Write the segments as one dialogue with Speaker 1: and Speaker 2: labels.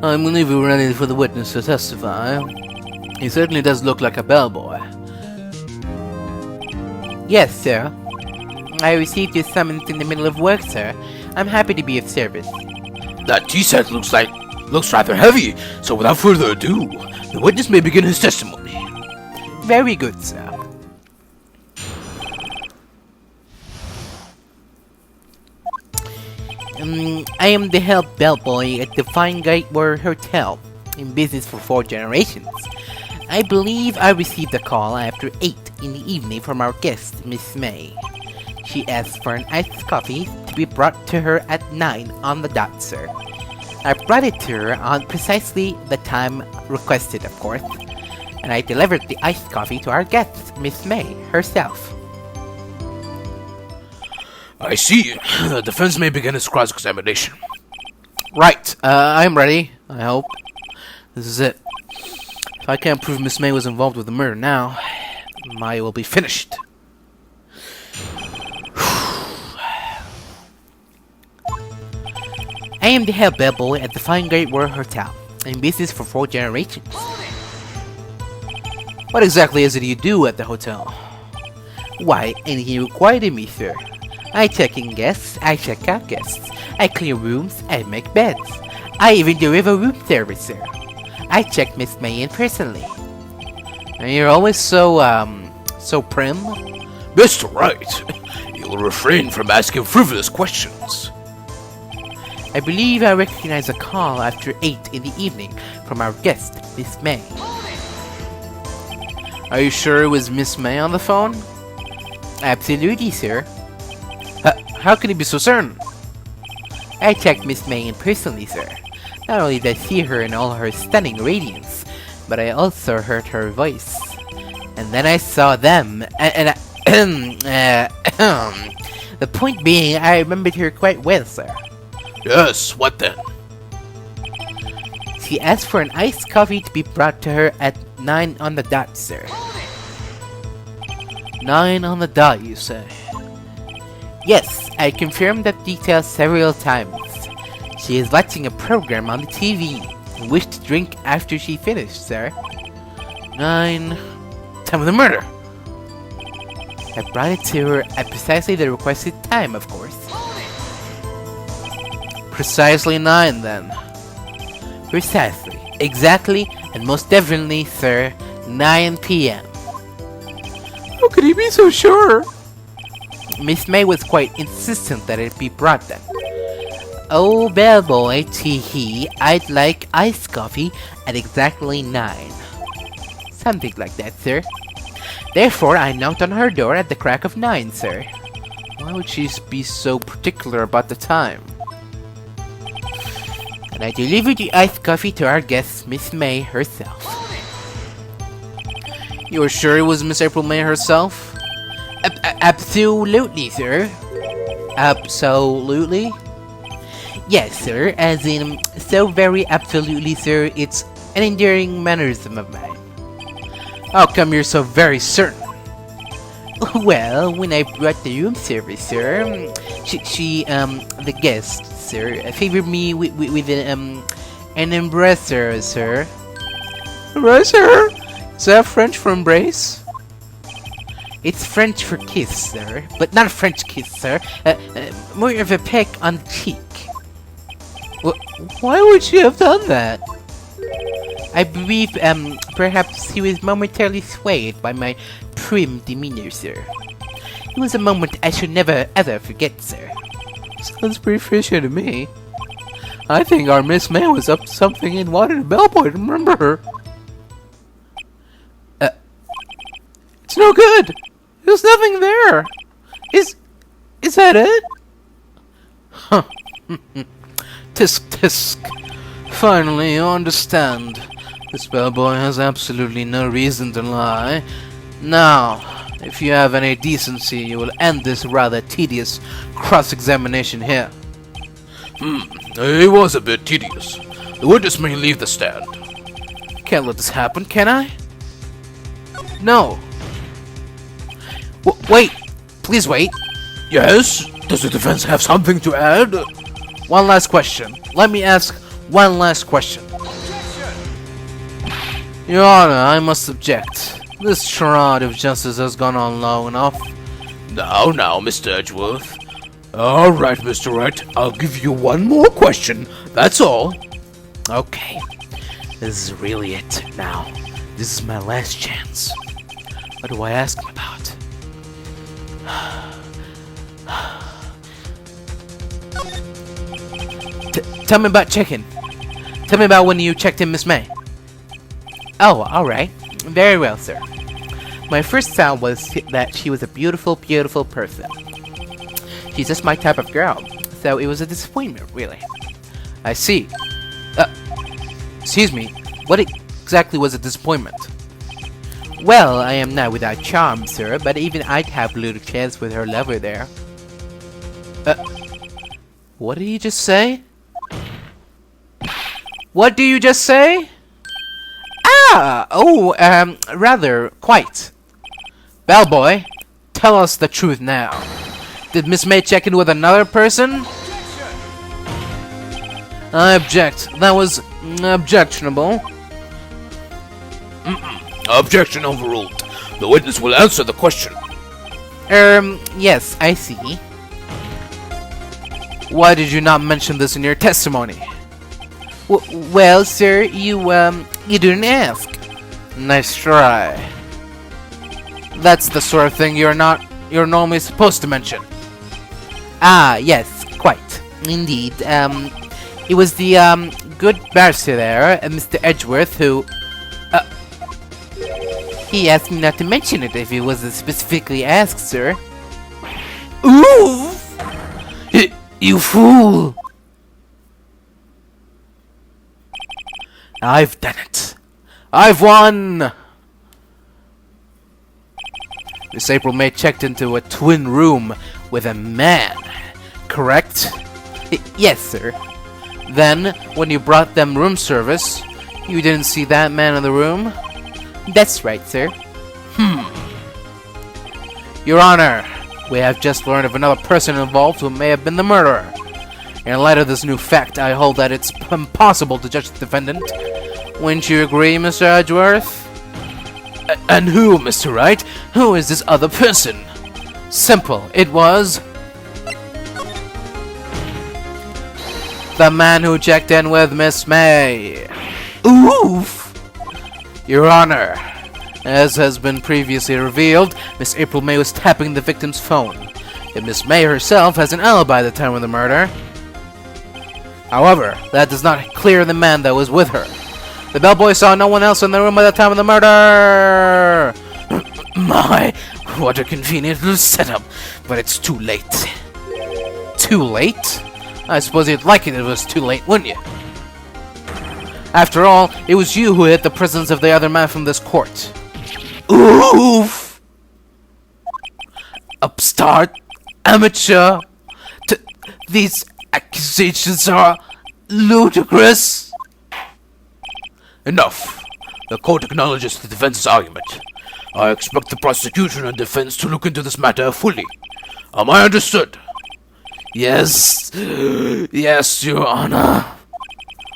Speaker 1: I believe we're ready for the witness to testify. He certainly does look like a bellboy.
Speaker 2: Yes, sir. I received your summons in the middle of work, sir. I'm happy to be of service.
Speaker 3: That tea set looks rather heavy, so without further ado, the witness may begin his testimony.
Speaker 2: Very good, sir. I am the head bellboy at the Fine Gateway Hotel, in business for 4 generations. I believe I received a call after 8 in the evening from our guest, Miss May. She asked for an iced coffee to be brought to her at 9 on the dot, sir. I brought it to her on precisely the time requested, of course, and I delivered the iced coffee to our guest, Miss May, herself.
Speaker 3: I see. The defense may begin its cross-examination.
Speaker 1: Right, I'm ready, I hope. This is it. If I can't prove Miss May was involved with the murder now, I will be finished.
Speaker 2: I am the head bellboy at the Fine Gateway Hotel, in business for 4 generations.
Speaker 1: What exactly is it you do at the hotel?
Speaker 2: Why, anything required of me, sir. I check in guests, I check out guests, I clear rooms, I make beds. I even deliver room service, sir. I check Miss May in personally.
Speaker 1: And you're always so prim?
Speaker 3: Mr. Wright, you'll refrain from asking frivolous questions.
Speaker 2: I believe I recognize a call after 8 in the evening from our guest, Miss May.
Speaker 1: Are you sure it was Miss May on the phone?
Speaker 2: Absolutely, sir.
Speaker 1: How can you be so certain?
Speaker 2: I checked Miss May in personally, sir. Not only did I see her in all her stunning radiance, but I also heard her voice. And then I saw them, the point being, I remembered her quite well, sir.
Speaker 3: Yes, what then?
Speaker 2: She asked for an iced coffee to be brought to her at 9 on the dot, sir.
Speaker 1: 9 on the dot, you say?
Speaker 2: Yes, I confirmed that detail several times. She is watching a program on the TV and wished to drink after she finished, sir.
Speaker 1: 9... time of the murder!
Speaker 2: I brought it to her at precisely the requested time, of course.
Speaker 1: Precisely 9, then.
Speaker 2: Precisely, exactly, and most definitely, sir, 9 p.m.
Speaker 1: How could he be so sure?
Speaker 2: Miss May was quite insistent that it be brought then. Oh, bellboy, tee-hee, I'd like iced coffee at exactly 9. Something like that, sir. Therefore, I knocked on her door at the crack of 9, sir.
Speaker 1: Why would she be so particular about the time?
Speaker 2: And I delivered the iced coffee to our guest, Miss May herself.
Speaker 1: You are sure it was Miss April May herself?
Speaker 2: Absolutely, sir.
Speaker 1: Absolutely?
Speaker 2: Yes, sir, as in, so very absolutely, sir, it's an enduring mannerism of mine.
Speaker 1: How come you're so very certain?
Speaker 2: Well, when I brought the room service, sir, the guest, sir, favored me with an embracer, sir.
Speaker 1: Embracer? Is that French for embrace?
Speaker 2: It's French for kiss, sir, but not a French kiss, sir. More of a peck on the cheek.
Speaker 1: Why would she have done that?
Speaker 2: I believe, perhaps he was momentarily swayed by my prim demeanor, sir. It was a moment I should never ever forget, sir.
Speaker 1: Sounds pretty fishy to me. I think our Miss May was up to something and wanted a bellboy to remember her. It's no good! There's nothing there! Is that it? Huh. Tisk tisk. Finally, you understand. This bellboy has absolutely no reason to lie. Now, if you have any decency, you will end this rather tedious cross-examination here.
Speaker 3: It was a bit tedious. The witness may leave the stand.
Speaker 1: Can't let this happen, can I? No. Wait! Please wait!
Speaker 3: Yes? Does the defense have something to add?
Speaker 1: one last question. Let me ask one last question. Your Honor, I must object. This charade of justice has gone on long enough.
Speaker 3: Now, Mr. Edgeworth. Alright, Mr. Wright, I'll give you one more question, that's all.
Speaker 1: Okay, this is really it now. This is my last chance. What do I ask him about? Tell me about checking. Tell me about when you checked in Miss May.
Speaker 2: Oh, alright. Very well, sir. My first thought was that she was a beautiful, beautiful person. She's just my type of girl, so it was a disappointment, really.
Speaker 1: I see. Excuse me, what exactly was a disappointment?
Speaker 2: Well, I am not without charm, sir, but even I'd have little chance with her lover there.
Speaker 1: What did you just say? What do you just say? Rather, quite. Bellboy, tell us the truth now. Did Miss May check in with another person? I object. That was objectionable.
Speaker 3: Objection overruled. The witness will answer the question.
Speaker 2: Yes, I see.
Speaker 1: Why did you not mention this in your testimony?
Speaker 2: Well, sir, you didn't ask.
Speaker 1: Nice try. That's the sort of thing you're normally supposed to mention.
Speaker 2: Ah, yes, quite. Indeed. It was the, good barrister there, Mr. Edgeworth, who... he asked me not to mention it if he wasn't specifically asked, sir.
Speaker 3: Ooh! You fool!
Speaker 1: I've done it. I've won! Miss April May checked into a twin room with a man, correct?
Speaker 2: Yes, sir.
Speaker 1: Then, when you brought them room service, you didn't see that man in the room?
Speaker 2: That's right, sir.
Speaker 1: Your Honor, we have just learned of another person involved who may have been the murderer. In light of this new fact, I hold that it's impossible to judge the defendant. Wouldn't you agree, Mr. Edgeworth?
Speaker 3: And who, Mr. Wright? Who is this other person?
Speaker 1: Simple. It was... the man who checked in with Miss May.
Speaker 2: Oof!
Speaker 1: Your Honor, as has been previously revealed, Miss April May was tapping the victim's phone. Yet Miss May herself has an alibi at the time of the murder. However, that does not clear the man that was with her. The bellboy saw no one else in the room at the time of the murder!
Speaker 3: My, what a convenient little setup, but it's too late.
Speaker 1: Too late? I suppose you'd like it if it was too late, wouldn't you? After all, it was you who hid the presence of the other man from this court.
Speaker 3: Oof!
Speaker 1: Upstart, amateur, these accusations are ludicrous.
Speaker 3: Enough. The court acknowledges the defense's argument. I expect the prosecution and defense to look into this matter fully. Am I understood?
Speaker 1: Yes. Yes, Your Honor.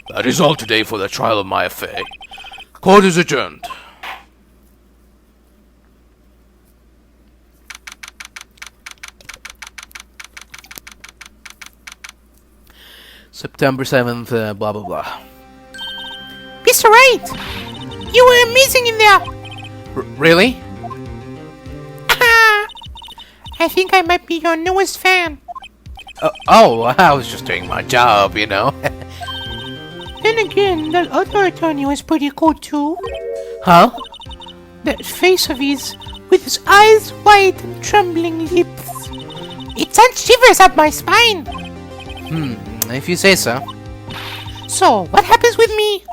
Speaker 3: That is all today for the trial of my affair. Court is adjourned.
Speaker 1: September 7th, blah blah blah.
Speaker 2: Mr. Wright! You were amazing in there!
Speaker 1: Really?
Speaker 2: I think I might be your newest fan.
Speaker 1: Oh, I was just doing my job, you know.
Speaker 2: Then again, that other attorney was pretty cool too.
Speaker 1: Huh?
Speaker 2: That face of his, with his eyes wide and trembling lips. It sent shivers up my spine.
Speaker 1: If you say so.
Speaker 2: So, what happens with me?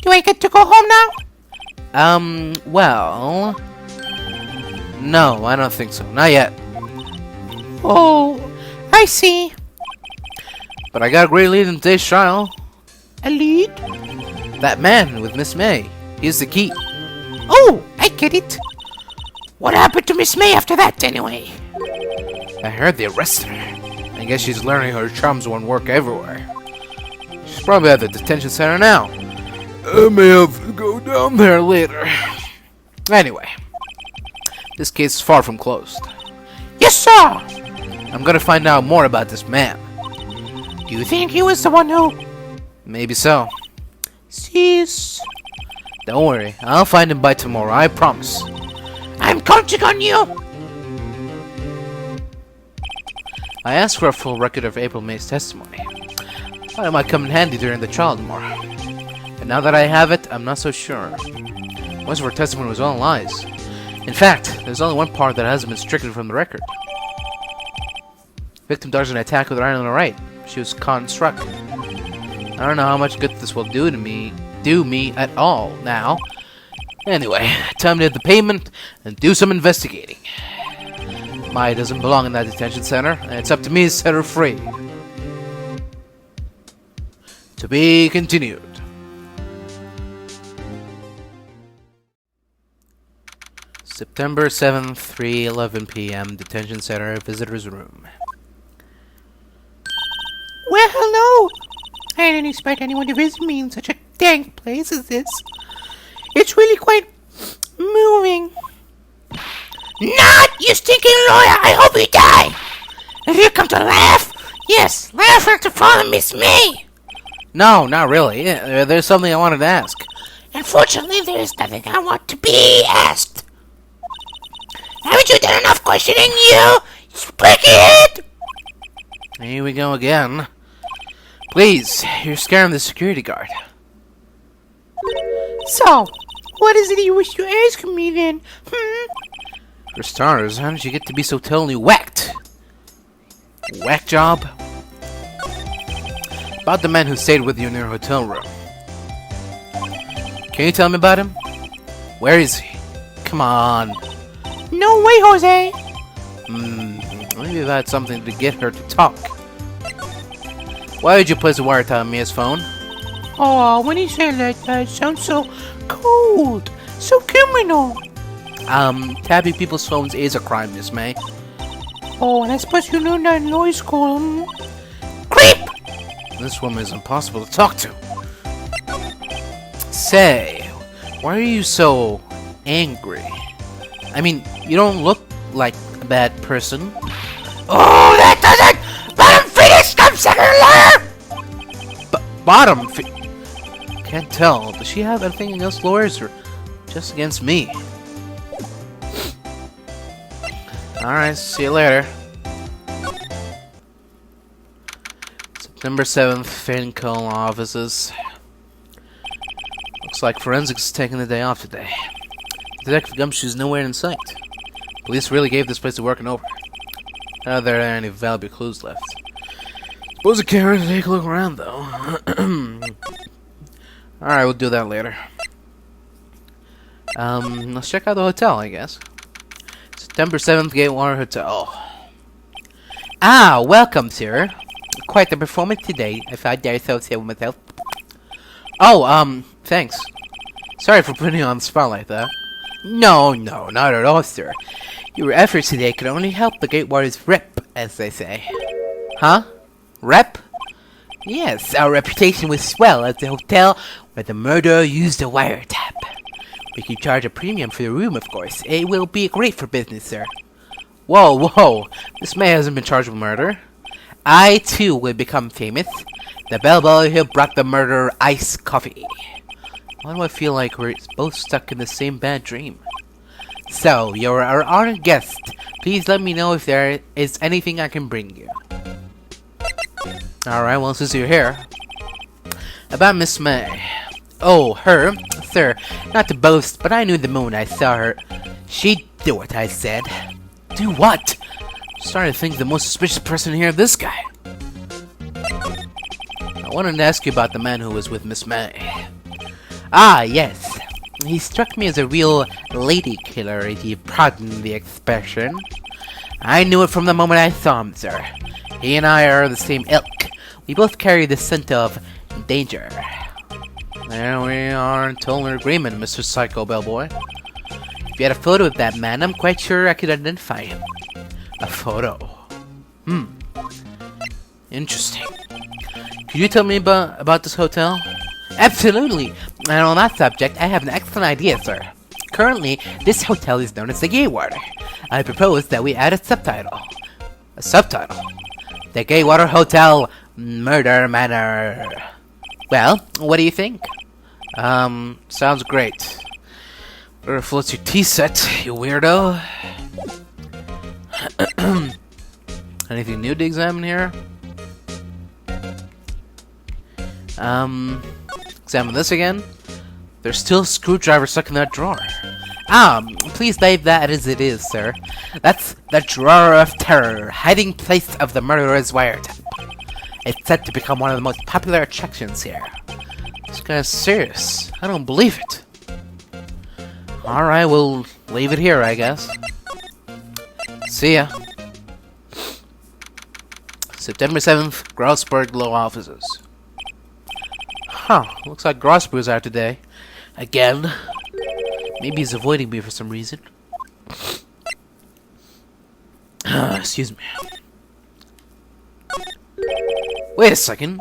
Speaker 2: Do I get to go home now?
Speaker 1: Well... no, I don't think so. Not yet.
Speaker 2: Oh, I see.
Speaker 1: But I got a great lead in today's trial.
Speaker 2: A lead?
Speaker 1: That man with Miss May. He's the key.
Speaker 2: Oh, I get it. What happened to Miss May after that, anyway?
Speaker 1: I heard they arrested her. I guess she's learning her charms won't work everywhere. She's probably at the detention center now. I may have to go down there later. Anyway, this case is far from closed.
Speaker 2: Yes, sir!
Speaker 1: I'm gonna find out more about this man.
Speaker 2: Do you think he was the one who...
Speaker 1: Maybe so.
Speaker 2: Cease.
Speaker 1: Don't worry, I'll find him by tomorrow, I promise.
Speaker 2: I'm counting on you!
Speaker 1: I asked for a full record of April May's testimony. Thought it might come in handy during the trial tomorrow. And now that I have it, I'm not so sure. Most of her testimony was all lies. In fact, there's only one part that hasn't been stricken from the record. Victim dodged an attack with her hand on the right. She was caught and struck. I don't know how much good this will do me at all now. Anyway, time to hit the pavement and do some investigating. Maya doesn't belong in that detention center, and it's up to me to set her free. To be continued. September 7th, 3:11 p.m. Detention Center Visitor's Room.
Speaker 2: Well, hello! I didn't expect anyone to visit me in such a dank place as this. It's really quite moving. Not, you stinking lawyer! I hope you die! If you come to laugh, yes, laugh at the fallen Miss May!
Speaker 1: No, not really. There's something I wanted to ask.
Speaker 2: Unfortunately, there is nothing I want to be asked. Haven't you done enough questioning, you spickhead?
Speaker 1: Here we go again. Please, you're scaring the security guard.
Speaker 2: So, what is it you wish to ask me then?
Speaker 1: For starters, how did you get to be so totally whacked? Whack job? About the man who stayed with you in your hotel room. Can you tell me about him? Where is he? Come on.
Speaker 2: No way, Jose!
Speaker 1: Maybe that's something to get her to talk. Why did you place a wiretap on Mia's phone?
Speaker 2: Oh, when you say that, it sounds so cold, so criminal.
Speaker 1: Tapping people's phones is a crime, Miss May.
Speaker 2: Oh, and I suppose you learned that in law school. Creep!
Speaker 1: This woman is impossible to talk to. Say, why are you so angry? I mean, you don't look like a bad person.
Speaker 2: Oh, that doesn't! Bottom feeder scum sucker liar!
Speaker 1: Bottom can't tell. Does she have anything against lawyers or just against me? Alright, see you later. September 7th, Finco offices. Looks like forensics is taking the day off today. Detective Gumshoe's nowhere in sight. Police really gave this place a working over. Not that there are any valuable clues left. Suppose I can't really take a look around though. Alright, we'll do that later. Let's check out the hotel, I guess. September 7th, Gatewater Hotel.
Speaker 2: Ah, welcome, sir. Quite the performance today, if I dare associate with myself.
Speaker 1: Oh, thanks. Sorry for putting you on the spot like that.
Speaker 2: No, not at all, sir. Your efforts today could only help the Gatewater's rep, as they say.
Speaker 1: Huh? Rep?
Speaker 2: Yes, our reputation was swell at the hotel where the murderer used a wiretap. We can charge a premium for the room, of course. It will be great for business, sir.
Speaker 1: Whoa. This man hasn't been charged with murder.
Speaker 2: I, too, will become famous. The bellboy who brought the murderer iced coffee.
Speaker 1: Why do I feel like we're both stuck in the same bad dream?
Speaker 2: So, you're our honored guest. Please let me know if there is anything I can bring you.
Speaker 1: Alright, well, since you're here. About Miss May.
Speaker 2: Oh, her? Sir, not to boast, but I knew the moment I saw her. She'd do what I said.
Speaker 1: Do what? I'm starting to think the most suspicious person here is this guy. I wanted to ask you about the man who was with Miss May.
Speaker 2: Ah, yes. He struck me as a real lady killer, if you pardon the expression. I knew it from the moment I saw him, sir. He and I are the same ilk. We both carry the scent of danger.
Speaker 1: There we are in total agreement, Mr. Psycho Bellboy.
Speaker 2: If you had a photo of that man, I'm quite sure I could identify him.
Speaker 1: A photo? Interesting. Could you tell me about this hotel?
Speaker 2: Absolutely. And on that subject, I have an excellent idea, sir. Currently, this hotel is known as the Gaywater. I propose that we add a subtitle.
Speaker 1: A subtitle?
Speaker 2: The Gaywater Hotel Murder Manor. Well, what do you think?
Speaker 1: Sounds great. Where floats your tea set, you weirdo? Anything new to examine here? Examine this again. There's still a screwdriver stuck in that drawer.
Speaker 2: Please leave that as it is, sir. That's the drawer of terror, hiding place of the murderer's wiretap. It's set to become one of the most popular attractions here.
Speaker 1: This guy's serious. I don't believe it. Alright, we'll leave it here, I guess. See ya. September 7th, Grossberg Law Offices. Huh, looks like Grossberg's out today. Again. Maybe he's avoiding me for some reason. Excuse me. Wait a second.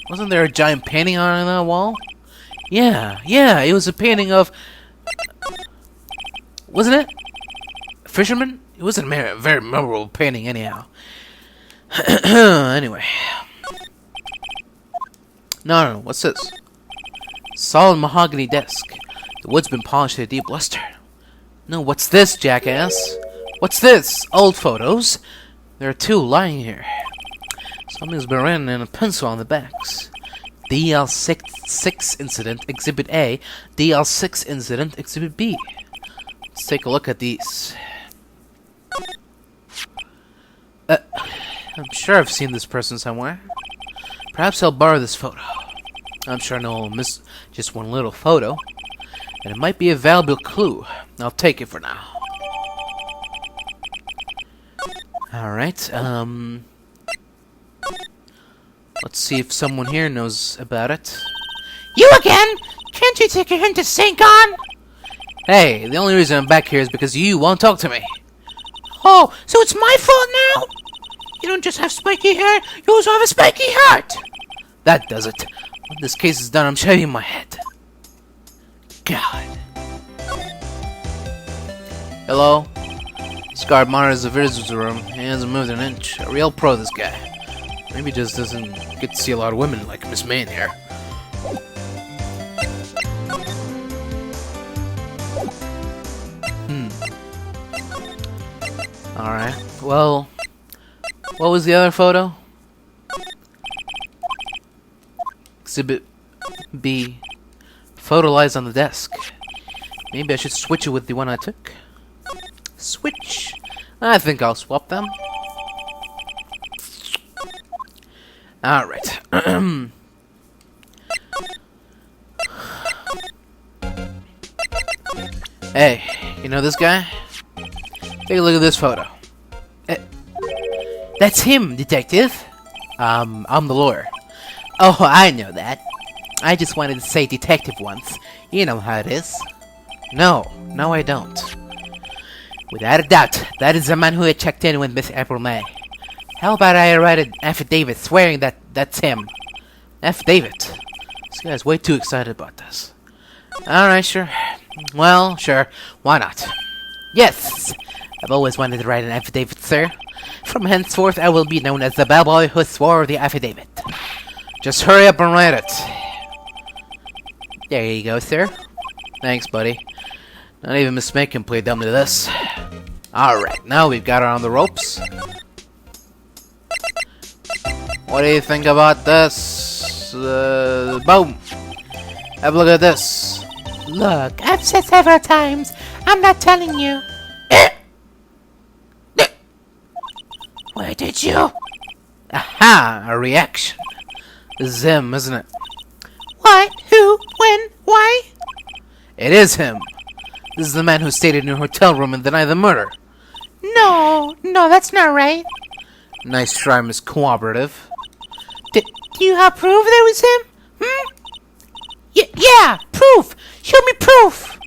Speaker 1: Wasn't there a giant painting on that wall? Yeah, it was a painting of... Wasn't it? A fisherman? It wasn't a very memorable painting anyhow. Anyway. No, what's this? Solid mahogany desk. The wood's been polished to a deep luster. No, what's this, jackass? What's this? Old photos? There are two lying here. Something's been written in a pencil on the backs. DL6 Incident Exhibit A, DL6 Incident Exhibit B. Let's take a look at these. I'm sure I've seen this person somewhere. Perhaps I'll borrow this photo. I'm sure no one will miss just one little photo. And it might be a valuable clue. I'll take it for now. Alright, let's see if someone here knows about it.
Speaker 2: You again? Can't you take your hint to sink on?
Speaker 1: Hey, the only reason I'm back here is because you won't talk to me.
Speaker 2: Oh, so it's my fault now? You don't just have spiky hair, you also have a spiky heart.
Speaker 1: That does it. When this case is done, I'm shaving my head. God. Hello? This guard monitors the visitor's room. He hasn't moved an inch. A real pro, this guy. Maybe he just doesn't get to see a lot of women like Miss Main here. Alright. Well, what was the other photo? Exhibit B. Photo lies on the desk. Maybe I should switch it with the one I took. Switch. I think I'll swap them. Alright. Hey, you know this guy? Take a look at this photo.
Speaker 2: That's him, detective.
Speaker 1: I'm the lawyer.
Speaker 2: Oh, I know that. I just wanted to say detective once. You know how it is.
Speaker 1: No, I don't.
Speaker 2: Without a doubt, that is the man who had checked in with Miss April May. How about I write an affidavit swearing that that's him?
Speaker 1: Affidavit? This guy's way too excited about this. Alright, sure. Well, sure. Why not?
Speaker 2: Yes! I've always wanted to write an affidavit, sir. From henceforth, I will be known as the bellboy who swore the affidavit.
Speaker 1: Just hurry up and write it.
Speaker 2: There you go, sir.
Speaker 1: Thanks, buddy. Not even Miss May can play dumb to this. Alright, now we've got her on the ropes. What do you think about this? Boom! Have a look at this.
Speaker 2: Look, I've said several times, I'm not telling you. Where did you?
Speaker 1: Aha! A reaction. This is him, isn't it?
Speaker 2: What? Who? When? Why?
Speaker 1: It is him. This is the man who stayed in your hotel room and denied the murder.
Speaker 2: No, that's not right.
Speaker 1: Nice try, Miss Cooperative.
Speaker 2: Do you have proof that it was him? Yeah, proof! Show me proof!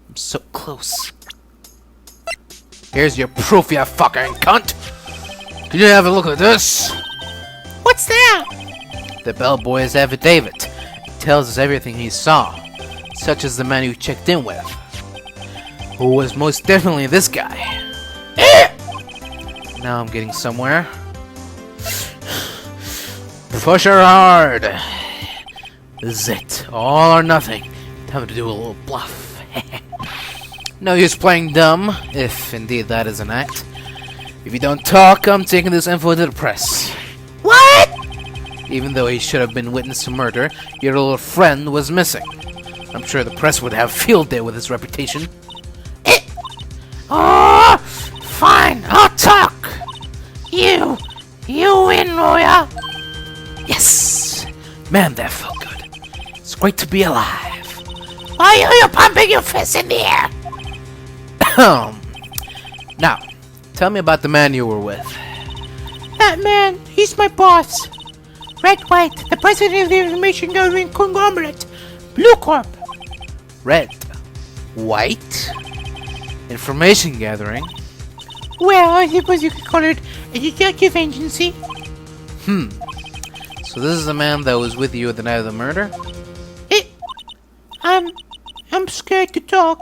Speaker 1: I'm so close. Here's your proof, you fucking cunt! Can you have a look at this?
Speaker 2: What's there?
Speaker 1: The bellboy's affidavit. It tells us everything he saw, such as the man you checked in with, who was most definitely this guy. Now I'm getting somewhere. Push her hard. This is it. All or nothing. Time to do a little bluff. No use playing dumb, if indeed that is an act. If you don't talk, I'm taking this info to the press.
Speaker 2: What?
Speaker 1: Even though he should have been witness to murder, your little friend was missing. I'm sure the press would have a field day with his reputation.
Speaker 2: Oh, fine, I'll talk. You win, lawyer.
Speaker 1: Yes! Man, that felt good. It's great to be alive.
Speaker 2: Why are you pumping your fist in the air?
Speaker 1: Now, tell me about the man you were with.
Speaker 2: That man, he's my boss. Wright, the president of the information gathering conglomerate, Bluecorp.
Speaker 1: Red. White? Information gathering?
Speaker 2: Well, I suppose you could call it a detective agency.
Speaker 1: So this is the man that was with you at the night of the murder?
Speaker 2: I'm scared to talk.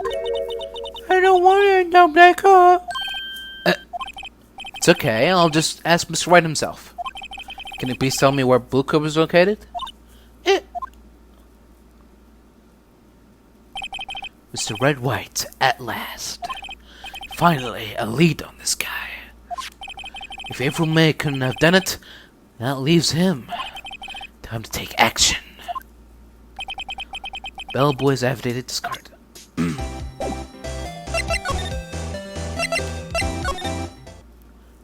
Speaker 2: I don't want to end up like her.
Speaker 1: It's okay, I'll just ask Mr. Wright himself. Can you please tell me where Bluecorp is located? Mr. Red White, at last. Finally, a lead on this guy. If April May couldn't have done it, that leaves him. Time to take action. Bellboy's affidavit discarded.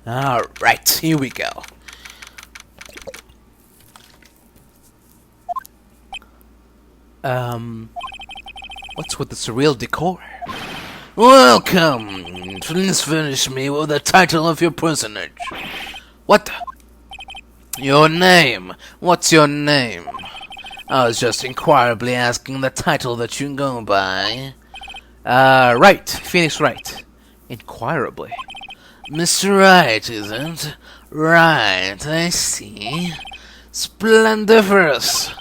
Speaker 1: Alright, here we go. What's with the surreal decor? Welcome! Please furnish me with the title of your personage. What the? Your name. What's your name? I was just inquirably asking the title that you go by. Wright. Phoenix Wright. Inquirably. Mr. Wright, is it? Right, I see. Splendiferous.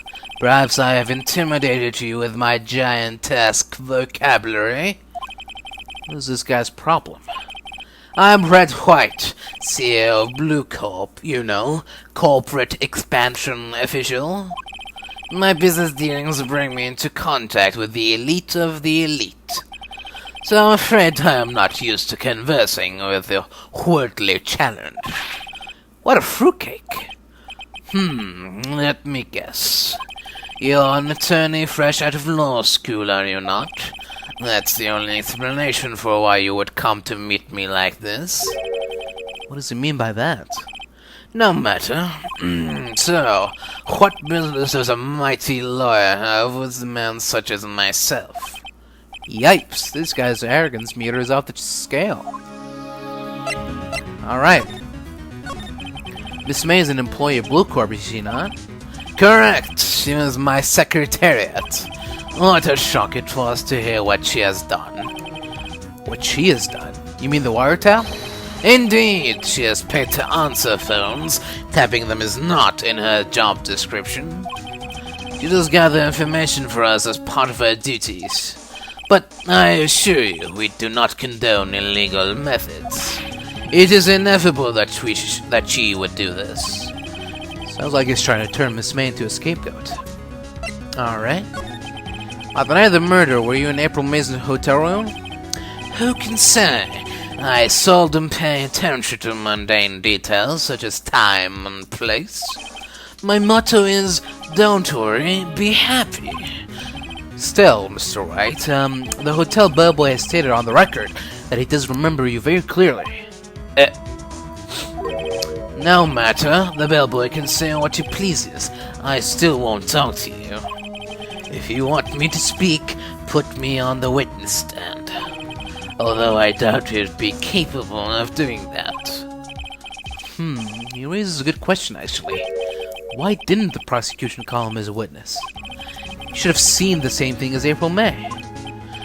Speaker 1: Perhaps I have intimidated you with my giantesque vocabulary. What is this guy's problem? I'm Red White, CEO of Bluecorp, you know, corporate expansion official. My business dealings bring me into contact with the elite of the elite. So I'm afraid I am not used to conversing with the worldly challenge. What a fruitcake. Let me guess. You're an attorney fresh out of law school, are you not? That's the only explanation for why you would come to meet me like this. What does he mean by that? No matter. So, what business does a mighty lawyer have with a man such as myself? Yipes, this guy's arrogance meter is off the scale. Alright. Miss May is an employee of Bluecorp, is she not? Correct. She was my secretariat. What a shock it was to hear what she has done. What she has done? You mean the wiretap? Indeed, she is paid to answer phones. Tapping them is not in her job description. She does gather information for us as part of her duties. But I assure you, we do not condone illegal methods. It is inevitable that she would do this. Sounds like he's trying to turn Miss May into a scapegoat. Alright. On the night of the murder, were you in April May's hotel room? Who can say? I seldom pay attention to mundane details such as time and place. My motto is, don't worry, be happy. Still, Mr. Wright, the hotel bellboy has stated on the record that he does remember you very clearly. No matter, the bellboy can say what he pleases. I still won't talk to you. If you want me to speak, put me on the witness stand. Although I doubt you'd be capable of doing that. He raises a good question, actually. Why didn't the prosecution call him as a witness? You should have seen the same thing as April May.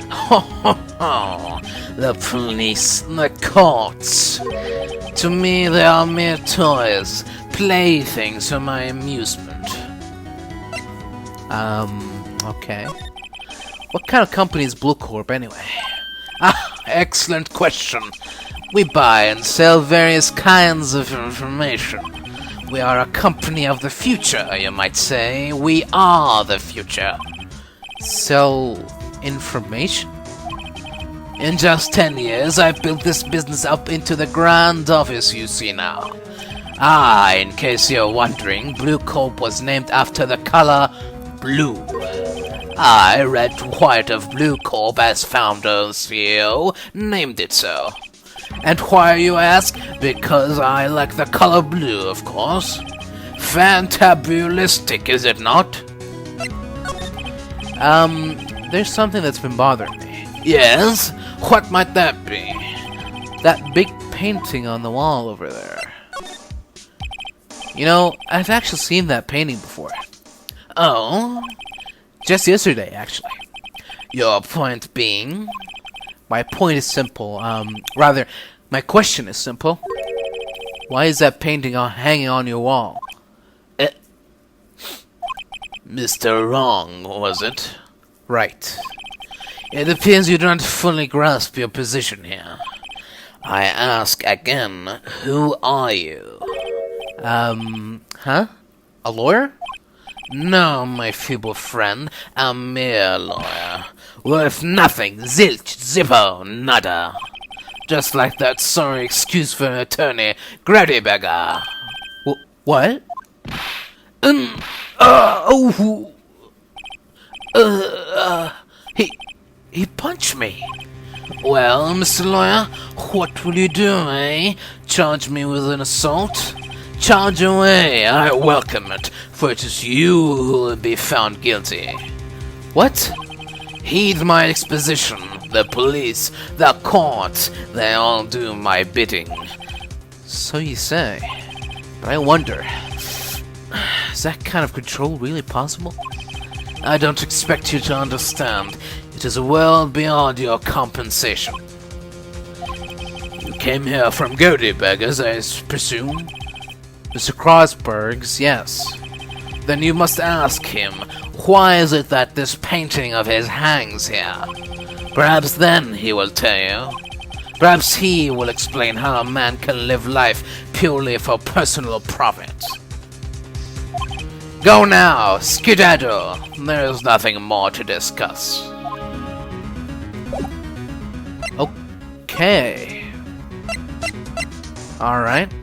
Speaker 1: Ho ho ho! The police, the courts. To me, they are mere toys, playthings for my amusement.
Speaker 2: Okay. What kind of company is Bluecorp anyway?
Speaker 1: Ah, excellent question. We buy and sell various kinds of information. We are a company of the future, you might say. We are the future.
Speaker 2: Sell information?
Speaker 1: In just 10 years, I've built this business up into the grand office you see now. Ah, in case you're wondering, Bluecorp was named after the color blue. I, Red White of Bluecorp, as founder and CEO, named it so. And why, you ask? Because I like the color blue, of course. Fantabulistic, is it not?
Speaker 2: There's something that's been bothering me.
Speaker 1: Yes? What might that be?
Speaker 2: That big painting on the wall over there. You know, I've actually seen that painting before.
Speaker 1: Oh?
Speaker 2: Just yesterday, actually.
Speaker 1: Your point being?
Speaker 2: My point is simple. Rather, my question is simple. Why is that painting hanging on your wall?
Speaker 1: Mr. Wrong, was it?
Speaker 2: Right.
Speaker 1: It appears you don't fully grasp your position here. I ask again, who are you?
Speaker 2: Huh? A lawyer?
Speaker 1: No, my feeble friend, a mere lawyer. Worth nothing, zilch, zippo, nada. Just like that sorry excuse for an attorney, Grady Beggar.
Speaker 2: What?
Speaker 1: He punched me. Well, Mr. Lawyer, what will you do, eh? Charge me with an assault? Charge away, I welcome it, for it is you who will be found guilty.
Speaker 2: What?
Speaker 1: Heed my exposition. The police, the courts, they all do my bidding.
Speaker 2: So you say. But I wonder, is that kind of control really possible?
Speaker 1: I don't expect you to understand. It is well beyond your compensation. You came here from Beggars, I presume?
Speaker 2: Mr. Crosberg's, yes.
Speaker 1: Then you must ask him, why is it that this painting of his hangs here? Perhaps then he will tell you. Perhaps he will explain how a man can live life purely for personal profit. Go now, skedaddle. There is nothing more to discuss.
Speaker 2: Okay. Alright.